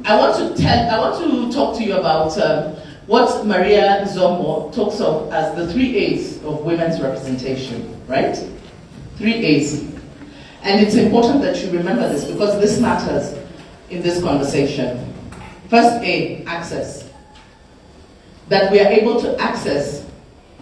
I want to talk to you about what Maria Zomo talks of as the 3 A's of women's representation, right? 3 A's. And it's important that you remember this because this matters in this conversation. First A, access. That we are able to access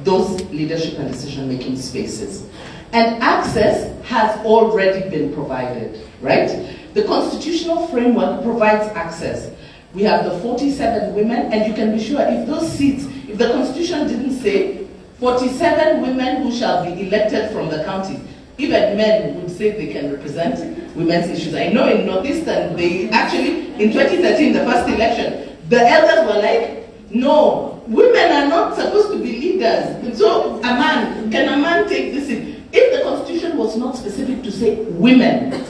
those leadership and decision-making spaces. And access has already been provided, right? The constitutional framework provides access. We have the 47 women, and you can be sure if those seats, if the constitution didn't say 47 women who shall be elected from the county, even men would say they can represent women's issues. I know in Northeastern, they actually, in 2013, the first election, the elders were like, no, women are not supposed to be leaders. So can a man take this in? If the constitution was not specific to say women,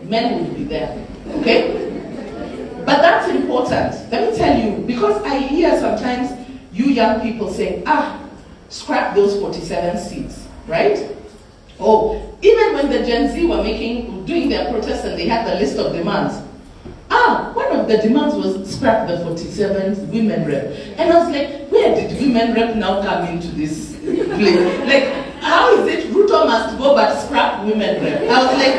men would be there, okay? But that's important. Let me tell you, because I hear sometimes you young people saying, scrap those 47 seats, right? Oh, even when the Gen Z were doing their protests and they had the list of demands, one of the demands was scrap the 47 women rep. And I was like, where did women rep now come into this place? Like, how is it Ruto must go but scrap women rep? I was like,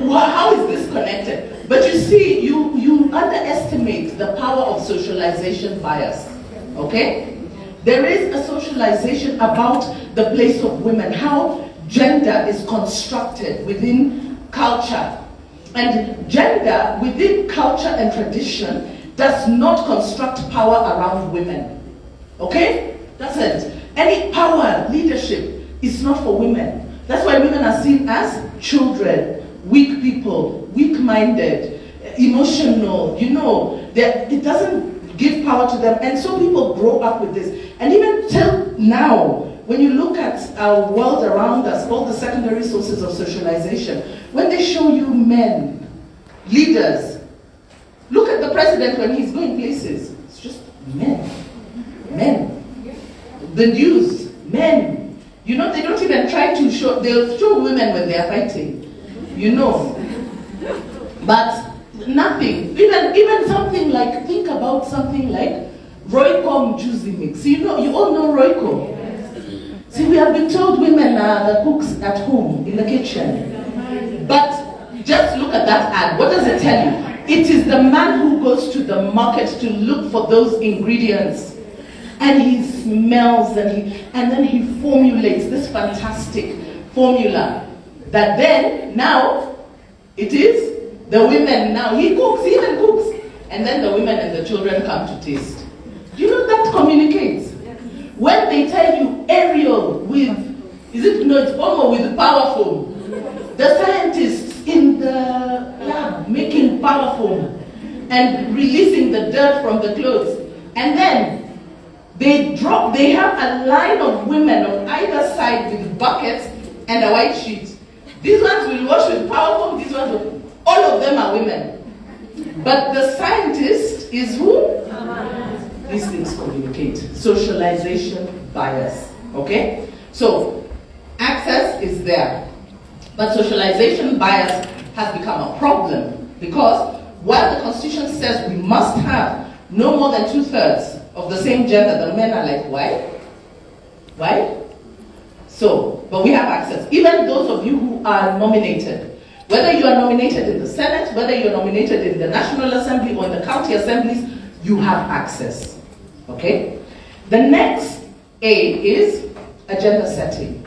how is this connected? But you see, you underestimate the power of socialization bias, okay? There is a socialization about the place of women, how gender is constructed within culture. And gender within culture and tradition does not construct power around women, okay? Doesn't. Any power, leadership is not for women. That's why women are seen as children, weak people, weak-minded, emotional, it doesn't give power to them. And so people grow up with this. And even till now, when you look at our world around us, all the secondary sources of socialization, when they show you men, leaders, look at the president when he's going places. It's just men. Men. The news, men. They don't even try to show, they'll show women when they're fighting. But nothing. Even something like, think about something like Royco Mjuzi mix. You all know Royco. See, we have been told women are the cooks at home, in the kitchen. But just look at that ad. What does it tell you? It is the man who goes to the market to look for those ingredients. And he smells and then he formulates this fantastic formula. That then, now, it is the women now. He even cooks. And then the women and the children come to taste. Do you know that communicates? When they tell you Ariel with, it's Omo with power foam. The scientists in the lab making power foam and releasing the dirt from the clothes. And then they have a line of women on either side with buckets and a white sheet. These ones will wash with power foam, these ones will, all of them are women. But the scientist is who? These things communicate. Socialization bias. Okay? So, access is there. But socialization bias has become a problem because while the Constitution says we must have no more than 2/3 of the same gender, the men are like, why? Why? So, but we have access. Even those of you who are nominated, whether you are nominated in the Senate, whether you're nominated in the National Assembly or in the county assemblies, you have access. Okay? The next A is agenda setting.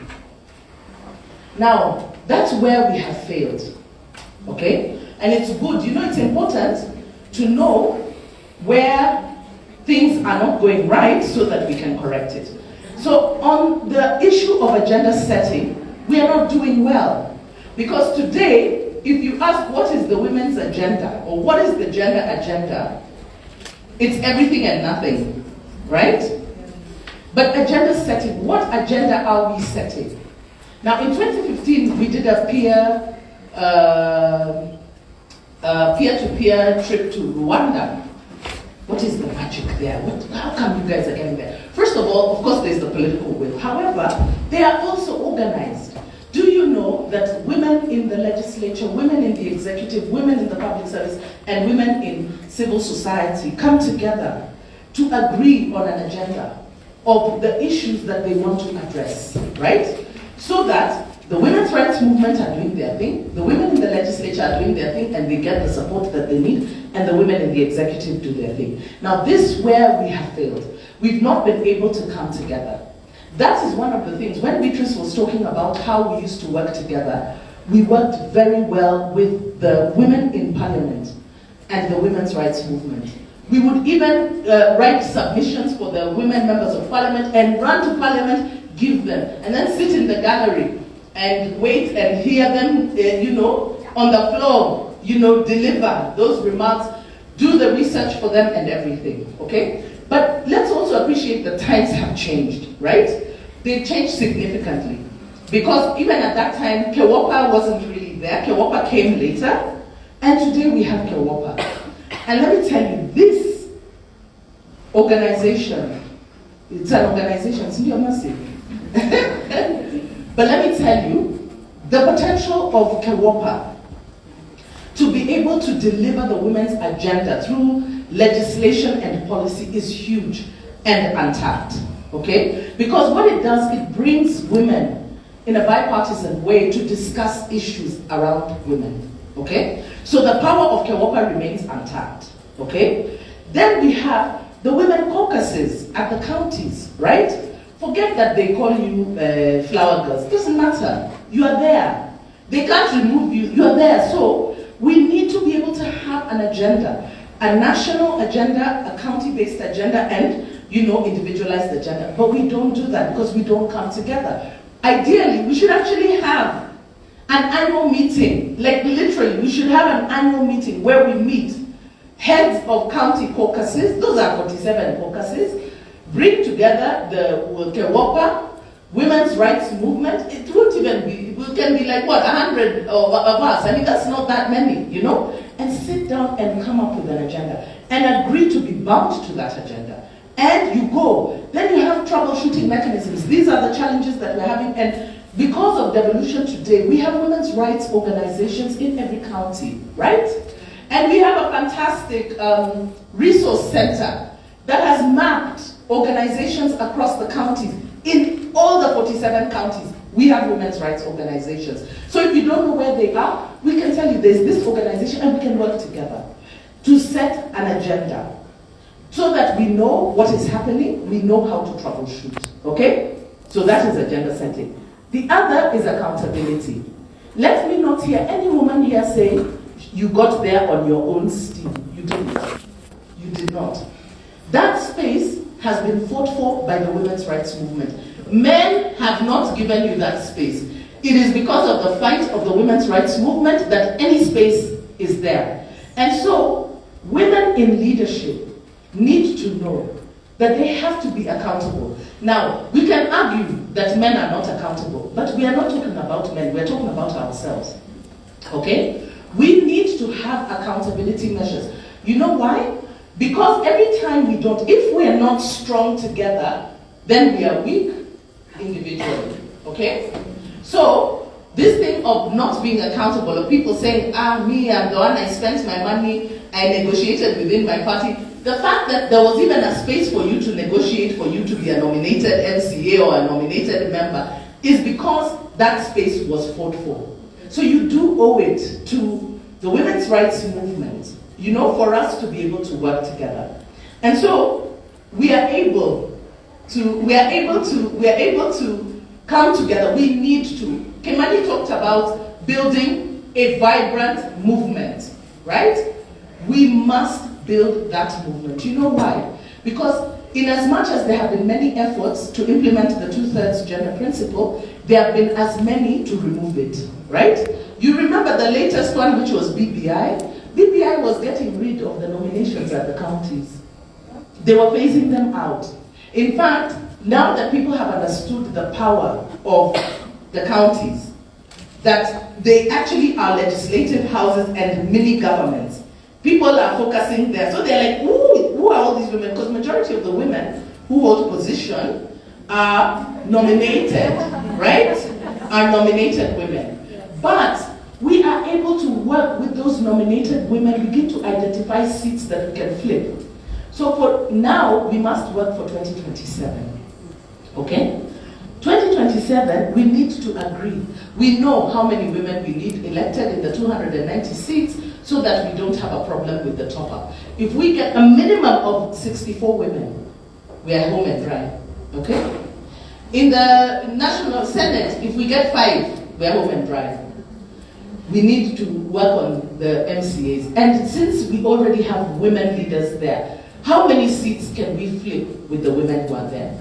Now, that's where we have failed. Okay? And it's good, it's important to know where things are not going right so that we can correct it. So on the issue of agenda setting, we are not doing well. Because today, if you ask what is the women's agenda or what is the gender agenda, it's everything and nothing, right? But agenda setting, what agenda are we setting? Now in 2015, we did a peer-to-peer trip to Rwanda. What is the magic there? How come you guys are getting there? First of all, of course, there's the political will. However, they are also organized. Do you know that women in the legislature, women in the executive, women in the public service, and women in civil society come together to agree on an agenda of the issues that they want to address, right? So that the women's rights movement are doing their thing, the women in the legislature are doing their thing, and they get the support that they need, and the women in the executive do their thing. Now, this is where we have failed. We've not been able to come together. That is one of the things. When Beatrice was talking about how we used to work together, we worked very well with the women in parliament and the women's rights movement. We would even write submissions for the women members of parliament and run to parliament, give them, and then sit in the gallery and wait and hear them, on the floor, deliver those remarks, do the research for them and everything, okay? But let's also appreciate the times have changed, right? They changed significantly. Because even at that time, Kewopa wasn't really there. Kewopa came later. And today we have Kewopa. And let me tell you, this organization, it's an organization, it's massive. But let me tell you, the potential of Kewopa to be able to deliver the women's agenda through legislation and policy is huge and untapped, okay? Because what it does, it brings women in a bipartisan way to discuss issues around women, okay? So the power of Kewopa remains untapped, okay? Then we have the women caucuses at the counties, right? Forget that they call you flower girls. It doesn't matter. You are there. They can't remove you. You are there. So we need to be able to have an agenda, a national agenda, a county-based agenda, and individualized agenda. But we don't do that because we don't come together. Ideally, we should actually have an annual meeting. Like literally, we should have an annual meeting where we meet heads of county caucuses. Those are 47 caucuses. Bring together the Kewopa, women's rights movement. It won't even be, it can be like what, 100 of us. I mean, that's not that many, and sit down and come up with an agenda and agree to be bound to that agenda. And you go. Then you have troubleshooting mechanisms. These are the challenges that we're having. And because of devolution today, we have women's rights organizations in every county, right? And we have a fantastic resource center that has mapped organizations across the counties. In all the 47 counties, we have women's rights organizations. So if you don't know where they are, we can tell you there's this organization and we can work together to set an agenda so that we know what is happening, we know how to troubleshoot, okay? So that is agenda setting. The other is accountability. Let me not hear any woman here say, you got there on your own steam. You didn't. You did not. That space has been fought for by the women's rights movement. Men have not given you that space. It is because of the fight of the women's rights movement that any space is there. And so, women in leadership need to know that they have to be accountable. Now, we can argue that men are not accountable, but we are not talking about men, we're talking about ourselves. Okay? We need to have accountability measures. You know why? Because every time we don't, if we are not strong together, then we are weak individually, okay? So, this thing of not being accountable, of people saying, me, I'm the one, I spent my money, I negotiated within my party. The fact that there was even a space for you to negotiate, for you to be a nominated MCA or a nominated member, is because that space was fought for. So you do owe it to the women's rights movement, for us to be able to work together. And so we are able to come together. We need to. Kimani talked about building a vibrant movement, right? We must build that movement. You know why? Because in as much as there have been many efforts to implement the 2/3 gender principle, there have been as many to remove it, right? You remember the latest one, which was BBI? BBI was getting rid of the nominations at the counties. They were phasing them out. In fact, now that people have understood the power of the counties, that they actually are legislative houses and mini governments, people are focusing there. So they're like, who are all these women? Because majority of the women who hold position are nominated, right? are nominated women. But we are able to work with those nominated women, begin to identify seats that we can flip. So for now, we must work for 2027. Okay? 2027, we need to agree. We know how many women we need elected in the 290 seats so that we don't have a problem with the top-up. If we get a minimum of 64 women, we are home and dry. Okay? In the National Senate, if we get 5, we are home and dry. We need to work on the MCAs. And since we already have women leaders there, how many seats can we flip with the women who are there?